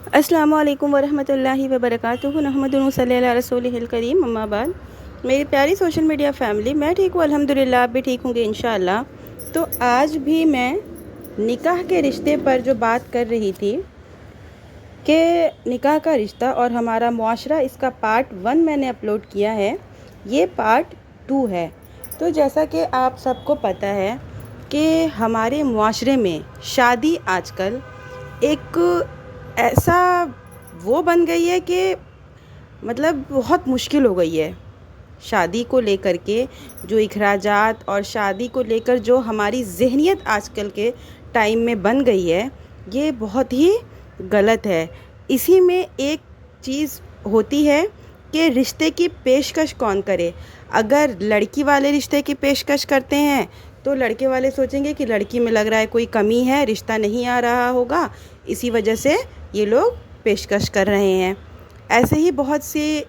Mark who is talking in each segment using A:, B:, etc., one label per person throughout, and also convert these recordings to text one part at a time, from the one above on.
A: अस्सलामु अलैकुम वरहमतुल्लाहि वबरकातुहू नहमदुहु सल्ली अला रसूलिहिल करीम अम्मा बाद। मेरी प्यारी सोशल मीडिया फैमिली, मैं ठीक हूँ अल्हम्दुलिल्लाह, आप भी ठीक होंगे इंशाअल्लाह। तो आज भी मैं निकाह के रिश्ते पर जो बात कर रही थी कि निकाह का रिश्ता और हमारा मुआशरा, इसका पार्ट 1 मैंने अपलोड किया है, ये पार्ट 2 है। तो जैसा कि आप सबको पता है कि हमारे मुआशरे में शादी आजकल एक ऐसा वो बन गई है कि मतलब बहुत मुश्किल हो गई है। शादी को लेकर के जो इखराजात और शादी को लेकर जो हमारी ज़हनियत आजकल के टाइम में बन गई है, ये बहुत ही गलत है। इसी में एक चीज़ होती है कि रिश्ते की पेशकश कौन करे। अगर लड़की वाले रिश्ते की पेशकश करते हैं तो लड़के वाले सोचेंगे कि लड़की में लग रहा है कोई कमी है, रिश्ता नहीं आ रहा होगा, इसी वजह से ये लोग पेशकश कर रहे हैं। ऐसे ही बहुत सी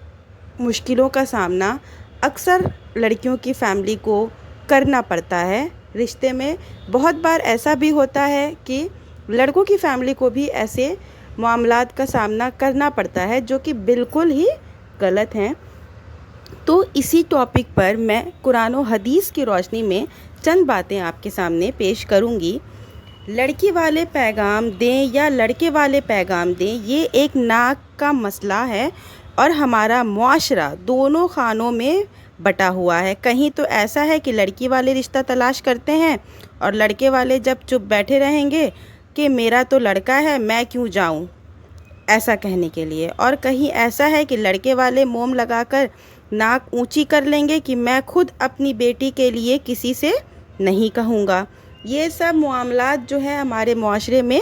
A: मुश्किलों का सामना अक्सर लड़कियों की फैमिली को करना पड़ता है रिश्ते में। बहुत बार ऐसा भी होता है कि लड़कों की फैमिली को भी ऐसे मामलात का सामना करना पड़ता है जो कि बिल्कुल ही गलत हैं। तो इसी टॉपिक पर मैं कुरान और हदीस की रोशनी में चंद बातें आपके सामने पेश करूंगी। लड़की वाले पैगाम दें या लड़के वाले पैगाम दें, ये एक नाक का मसला है और हमारा मुआशरा दोनों खानों में बटा हुआ है। कहीं तो ऐसा है कि लड़की वाले रिश्ता तलाश करते हैं और लड़के वाले जब चुप बैठे रहेंगे कि मेरा तो लड़का है, मैं क्यों जाऊं, ऐसा कहने के लिए। और कहीं ऐसा है कि लड़के वाले मोम लगाकर नाक ऊंची कर लेंगे कि मैं खुद अपनी बेटी के लिए किसी से नहीं कहूँगा। ये सब मामलात जो है हमारे मुआशरे में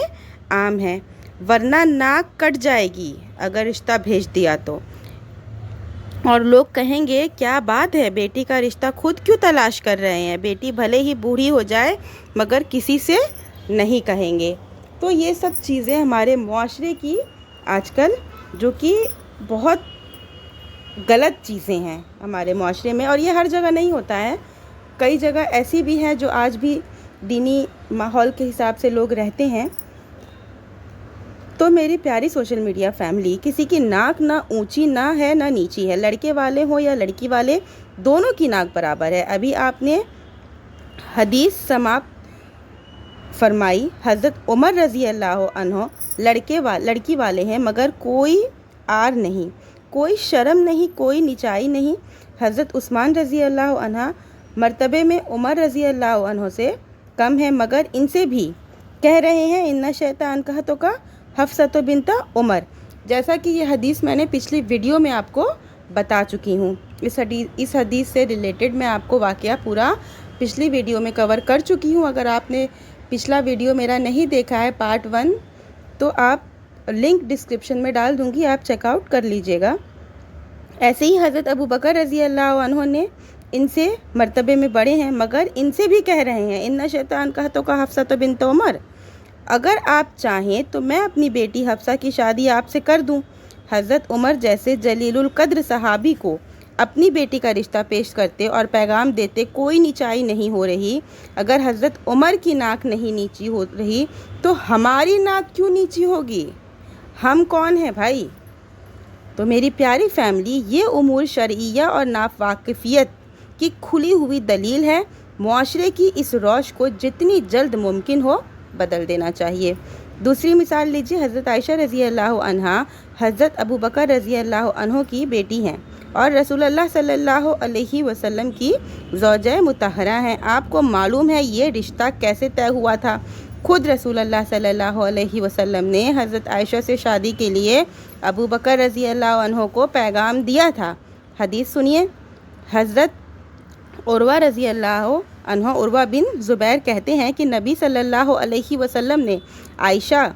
A: आम हैं, वरना नाक कट जाएगी अगर रिश्ता भेज दिया तो। और लोग कहेंगे क्या बात है, बेटी का रिश्ता खुद क्यों तलाश कर रहे हैं, बेटी भले ही बूढ़ी हो जाए मगर किसी से नहीं कहेंगे। तो ये सब चीज़ें हमारे मुआशरे की आजकल जो कि बहुत गलत चीज़ें हैं हमारे मुआशरे में। और ये हर जगह नहीं होता है, कई जगह ऐसी भी हैं जो आज भी दीनी माहौल के हिसाब से लोग रहते हैं। तो मेरी प्यारी सोशल मीडिया फैमिली, किसी की नाक ना ऊंची ना है ना नीची है, लड़के वाले हो या लड़की वाले, दोनों की नाक बराबर है। अभी आपने हदीस समाप्त फरमाई, हज़रत उमर रज़ी अल्लाह अन्हो लड़की वाले हैं मगर कोई आर नहीं, कोई शर्म नहीं, कोई निचाई नहीं। हज़रत उस्मान रज़ी अल्लाह अन्हा मर्तबे में उमर रज़ी अल्लाह अन्हो से कम है मगर इनसे भी कह रहे हैं इन्ना शैतान कहा तो का हफ्सत बिनता उमर। जैसा कि ये हदीस मैंने पिछली वीडियो में आपको बता चुकी हूँ। इस हदीस से रिलेटेड मैं आपको वाक़या पूरा पिछली वीडियो में कवर कर चुकी हूँ। अगर आपने पिछला वीडियो मेरा नहीं देखा है पार्ट 1, तो आप लिंक डिस्क्रिप्शन में डाल दूँगी, आप चेकआउट कर लीजिएगा। ऐसे ही हज़रत अबू बकर रज़ी अल्लाह अन्हु ने इनसे मर्तबे में बड़े हैं मगर इनसे भी कह रहे हैं इन्ना शैतान कहा तो का हफ्सा बिन्त उमर। अगर आप चाहें तो मैं अपनी बेटी हफ्सा की शादी आपसे कर दूं। हज़रत उमर जैसे जलीलुल कद्र सहाबी को अपनी बेटी का रिश्ता पेश करते और पैगाम देते, कोई नीचाई नहीं हो रही। अगर हज़रत उमर की नाक नहीं नीची हो रही तो हमारी नाक क्यों नीची होगी? हम कौन हैं भाई? तो मेरी प्यारी फैमिली, ये उमूर शरइया और नावाकिफियत की खुली हुई दलील है। मुआशरे की इस रौश को जितनी जल्द मुमकिन हो बदल देना चाहिए। दूसरी मिसाल लीजिए, हज़रत आयशा रज़ी अल्लाह अन्हा हज़रत अबू बकर रज़ी अल्लाह अन्हो की बेटी हैं और रसूलुल्लाह सल्लल्लाहु अलैहि वसल्लम की ज़ौजा मुतहरा हैं। आपको मालूम है ये रिश्ता कैसे तय हुआ था? खुद रसूलुल्लाह सल्लल्लाहु अलैहि वसल्लम ने हज़रत आयशा से शादी के लिए अबू बकर रज़ी अल्लाह अन्हो को पैगाम दिया था। हदीस सुनिए, हज़रत उर्वा रज़ी अल्लाह अन्हो, उर्वा बिन ज़ुबैर कहते हैं कि नबी सल्लल्लाहु अलैहि वसल्लम ने आयशा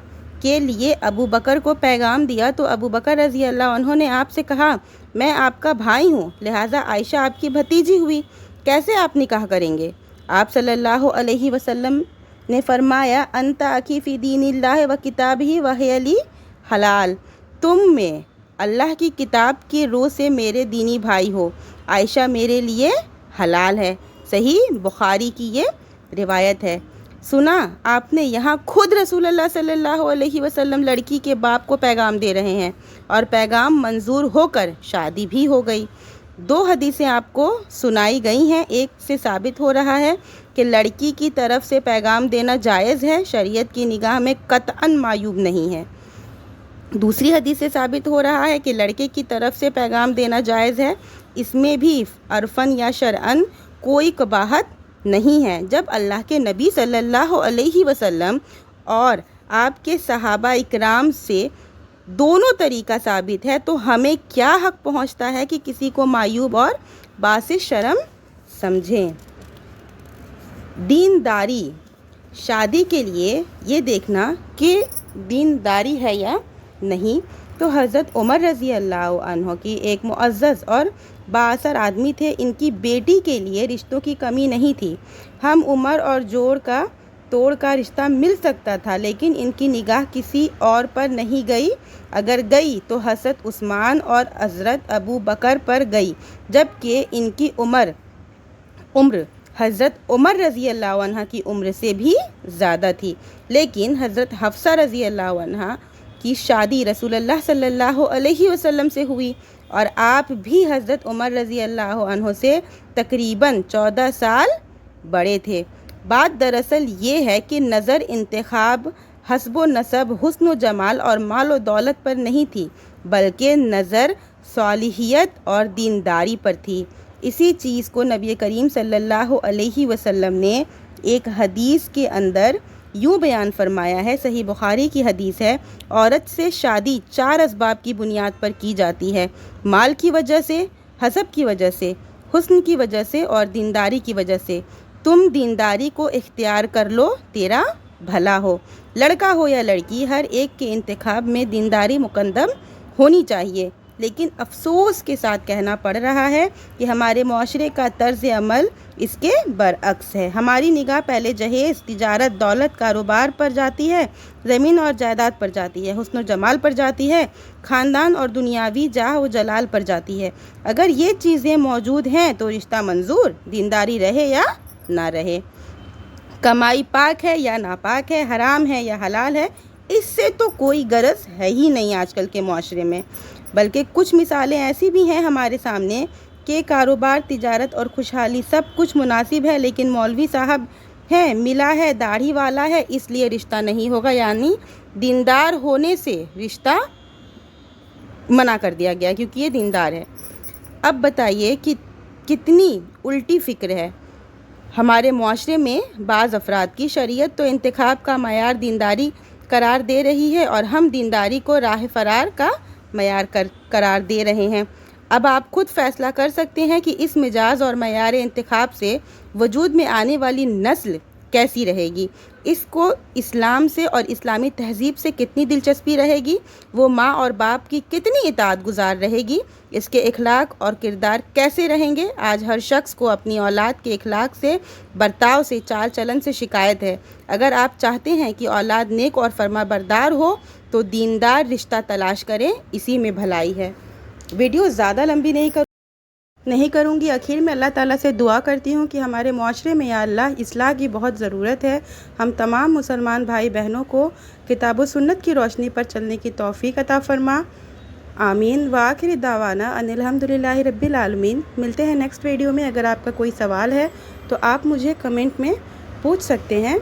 A: के लिए अबू बकर को पैगाम दिया तो अबू बकर रज़ी अल्लाह अन्हो ने आपसे कहा मैं आपका भाई हूँ, लिहाजा आयशा आपकी भतीजी हुई, कैसे आप निकाह करेंगे? आप सल्लल्लाहु अलैहि वसल्लम ने फरमाया अंता अखी फ़ी दीनिल्लाह व किताबिही व हिय ली हलाल, तुम में अल्लाह की किताब के रो से मेरे दीनी भाई हो, आयशा मेरे लिए हलाल है। सही बुखारी की ये रिवायत है। سنا آپ نے یہاں خود رسول اللہ صلی اللہ علیہ وسلم لڑکی کے باپ کو پیغام دے رہے ہیں اور پیغام منظور ہو کر شادی بھی ہو گئی۔ 2 حدیثیں آپ کو سنائی گئی ہیں۔ ایک سے ثابت ہو رہا ہے کہ لڑکی کی طرف سے پیغام دینا جائز ہے، شریعت کی نگاہ میں قطعاً معیوب نہیں ہے۔ دوسری حدیث سے ثابت ہو رہا ہے کہ لڑکے کی طرف سے پیغام دینا جائز ہے، اس میں بھی عرفاً یا شرعاً کوئی قباحت نہیں ہے۔ جب اللہ کے نبی صلی اللہ علیہ وسلم اور آپ کے صحابہ اکرام سے دونوں طریقہ ثابت ہے تو ہمیں کیا حق پہنچتا ہے کہ کسی کو معیوب اور باعث شرم سمجھیں۔ دینداری، شادی کے لیے یہ دیکھنا کہ دینداری ہے یا نہیں، تو حضرت عمر رضی اللہ عنہ کی ایک معزز اور بااثر آدمی تھے، ان کی بیٹی کے لیے رشتوں کی کمی نہیں تھی۔ ہم عمر اور جوڑ کا توڑ کا رشتہ مل سکتا تھا، لیکن ان کی نگاہ کسی اور پر نہیں گئی، اگر گئی تو حضرت عثمان اور حضرت ابو بکر پر گئی، جبکہ ان کی عمر حضرت عمر رضی اللہ عنہ کی عمر سے بھی زیادہ تھی۔ لیکن حضرت حفصہ رضی اللہ عنہ کی شادی رسول اللہ صلی اللہ علیہ وسلم سے ہوئی اور آپ بھی حضرت عمر رضی اللہ عنہ سے تقریباً 14 سال بڑے تھے۔ بات دراصل یہ ہے کہ نظر انتخاب حسب و نسب، حسن و جمال اور مال و دولت پر نہیں تھی، بلکہ نظر صالحیت اور دینداری پر تھی۔ اسی چیز کو نبی کریم صلی اللہ علیہ وسلم نے ایک حدیث کے اندر یوں بیان فرمایا ہے، صحیح بخاری کی حدیث ہے، عورت سے شادی 4 اسباب کی بنیاد پر کی جاتی ہے: مال کی وجہ سے، حسب کی وجہ سے، حسن کی وجہ سے اور دینداری کی وجہ سے۔ تم دینداری کو اختیار کر لو، تیرا بھلا ہو۔ لڑکا ہو یا لڑکی، ہر ایک کے انتخاب میں دینداری مقدم ہونی چاہیے، لیکن افسوس کے ساتھ کہنا پڑ رہا ہے کہ ہمارے معاشرے کا طرز عمل اس کے برعکس ہے۔ ہماری نگاہ پہلے جہیز، تجارت، دولت، کاروبار پر جاتی ہے، زمین اور جائیداد پر جاتی ہے، حسن و جمال پر جاتی ہے، خاندان اور دنیاوی جاہ و جلال پر جاتی ہے۔ اگر یہ چیزیں موجود ہیں تو رشتہ منظور، دینداری رہے یا نہ رہے، کمائی پاک ہے یا ناپاک ہے، حرام ہے یا حلال ہے، اس سے تو کوئی غرض ہے ہی نہیں آج کل کے معاشرے میں۔ بلکہ کچھ مثالیں ایسی بھی ہیں ہمارے سامنے کہ کاروبار، تجارت اور خوشحالی سب کچھ مناسب ہے، لیکن مولوی صاحب ہے، ملا ہے، داڑھی والا ہے، اس لیے رشتہ نہیں ہوگا، یعنی دیندار ہونے سے رشتہ منع کر دیا گیا کیونکہ یہ دیندار ہے۔ اب بتائیے کہ کتنی الٹی فکر ہے ہمارے معاشرے میں۔ بعض افراد کی شریعت تو انتخاب کا معیار دینداری قرار دے رہی ہے اور ہم دینداری کو راہ فرار کا معیار قرار دے رہے ہیں۔ اب آپ خود فیصلہ کر سکتے ہیں کہ اس مجاز اور معیار انتخاب سے وجود میں آنے والی نسل کیسی رہے گی، اس کو اسلام سے اور اسلامی تہذیب سے کتنی دلچسپی رہے گی، وہ ماں اور باپ کی کتنی اطاعت گزار رہے گی، اس کے اخلاق اور کردار کیسے رہیں گے۔ آج ہر شخص کو اپنی اولاد کے اخلاق سے، برتاؤ سے، چال چلن سے شکایت ہے۔ اگر آپ چاہتے ہیں کہ اولاد نیک اور فرما بردار ہو تو دیندار رشتہ تلاش کریں، اسی میں بھلائی ہے۔ ویڈیو زیادہ لمبی نہیں کروں گی۔ آخر میں اللہ تعالیٰ سے دعا کرتی ہوں کہ ہمارے معاشرے میں یا اللہ اصلاح کی بہت ضرورت ہے۔ ہم تمام مسلمان بھائی بہنوں کو کتاب و سنت کی روشنی پر چلنے کی توفیق عطا فرما، آمین۔ وآخر دعوانا ان الحمدللہ رب العالمین۔ ملتے ہیں نیکسٹ ویڈیو میں۔ اگر آپ کا کوئی سوال ہے تو آپ مجھے کمنٹ میں پوچھ سکتے ہیں۔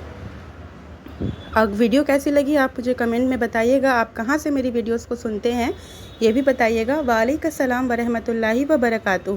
A: اور ویڈیو کیسی لگی آپ مجھے کمنٹ میں بتائیے گا۔ آپ کہاں سے میری ویڈیوز کو سنتے ہیں یہ بھی بتائیے گا۔ وعلیکم السلام ورحمۃ اللہ وبرکاتہ۔